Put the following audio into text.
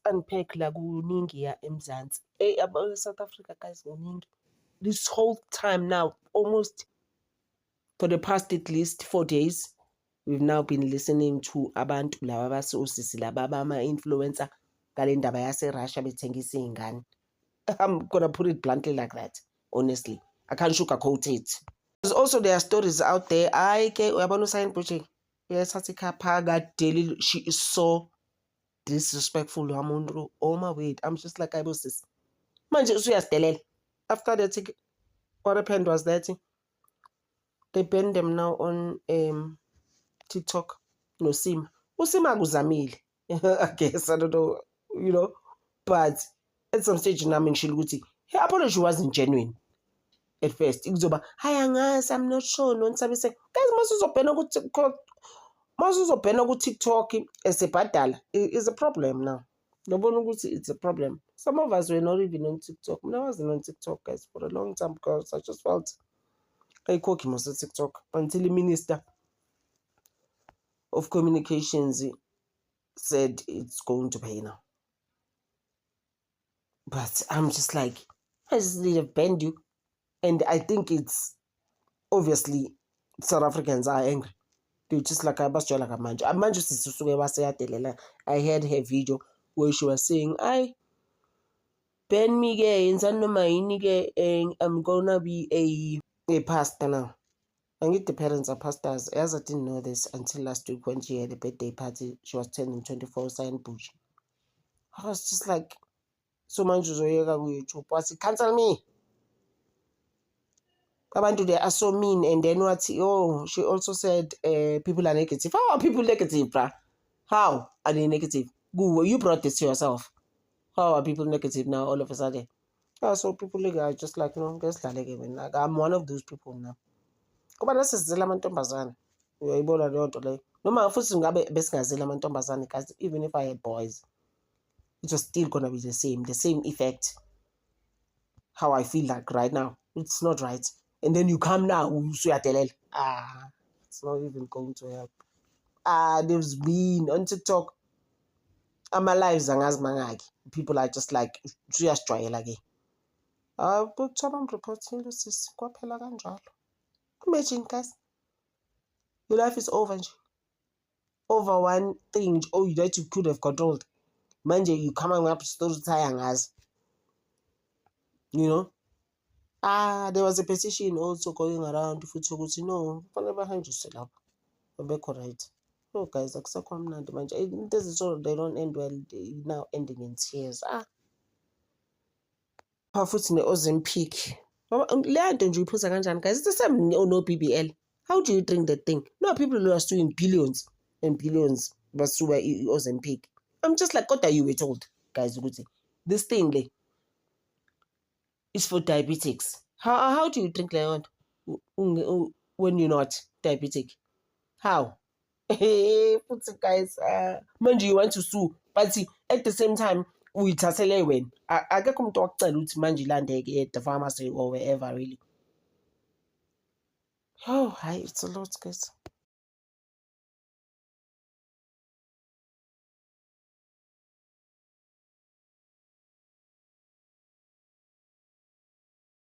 unpack la kuningi ya eMzansi. About South Africa guys kuningi. This whole time now, almost for the past at least 4 days, we've now been listening to abantu laba basosisi laba bama-influencer ngale ndaba yase-Russia bethengisa iy'ngane. I'm gonna put it bluntly like that, honestly. I can't sugarcoat it. Also, there are stories out there. Uyabona uSign Butchie. Yes, daily. She is so disrespectful. Oh my word. I'm just like, I was this. After that, what happened was that they banned them now on TikTok. No Sima. Usima kuzamile. I guess I don't know, but at some stage now, her apology wasn't genuine. At first, ikuzoba, hayi I'm not sure. Nonsabi say, guys, masuzobhena ku-TikTok esebhadala is a problem now. Nobona ukuthi it's a problem. Some of us were not even on TikTok. I wasn't on TikTok, guys, for a long time because I just felt ayikhoki mos TikTok until the Minister of Communications said it's going to pay now. But I'm just like, I just need to bend you. And I think it's obviously South Africans are angry. They're just like abasijwayela kamanje. Manje sisuke waseyadelela. I heard her video where she was saying, ban me ke yenzani noma yini ke, I'm gonna be a pastor now. And the parents are pastors. As I didn't know this until last week when she had a birthday party. She was turning 24, Sign Butchie. I was just like, so manje uzoyeka ku-YouTube wathi cancel me. Abantu they are so mean. And then what? Oh, she also said people are negative. How are people negative, bruh? How are they negative? You brought this to yourself. How are people negative now all of a sudden? So people are just like, no, guess like I'm one of those people now. Kuba nasizela amantombazana. Uyayibona leyo nto leyo. Noma futhi ngabe besingazela amantombazana guys, even if I had boys, it was still gonna be the same effect. How I feel like right now. It's not right. And then you come now, it's not even going to help. There's been on TikTok. My lives mangaki. People are just like, just try again. But someone reporting this kwaphela kanjalo. Imagine guys. Your life is over. Over one thing that you could have controlled. Manje you coming up stories as there was a petition also going around futhi ukuthi no kufanele bahanjiswe lapho bekho right. No guys akusekho mnandi manje into ezisolo they don't end well, they now ending in tears. Futhi ne-Ozempic leya nto nje uyiphuza kanjani guys? It's the same no BBL. How do you drink that thing? No, people who are suing billions and billions basuwa i-Ozempic. I'm just like, kodwa you were told guys ukuthi this thing is for diabetics. How do you drink like that when you're not diabetic? How? Guys, manje you want to sue, but at the same time, uyithathele wena. Akekho umuntu okucela ukuthi manje ilandeke at the pharmacy or wherever really. Oh, hi, it's a lot, guys.